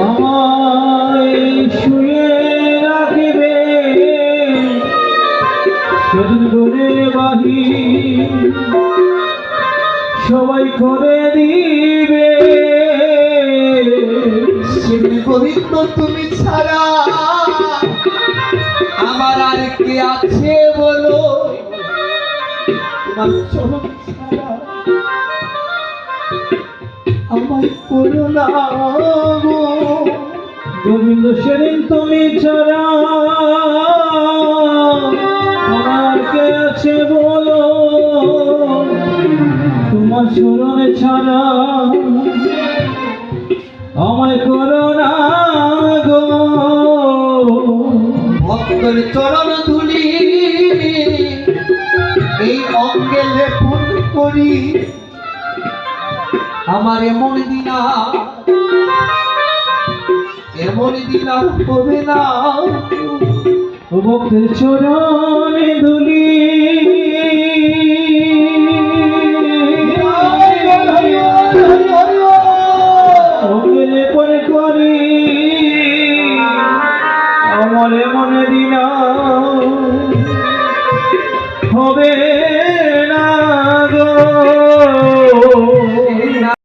আমায় শুয়ে রাখিবে সেদিন করে বাহির সবাই করে দিবে। গোবিন্দ তুমি ছাড়া আমার আর কে আছে বলো? তোমার চরণ ছাড়া আমায় করো না গো। গোবিন্দ সেদিন তুমি ছাড়া আমার কে আছে বলো? তোমার স্মরণে ছাড়া আমায় করো না গো। ভক্তের চরণ ধুলি এই অঙ্গে লেপন করি, আমার এমন দিনা হবে না। ও ভক্তের চরণে ধুলি অঙ্গে পরে করি, আমার এমন দিন হবে না গো।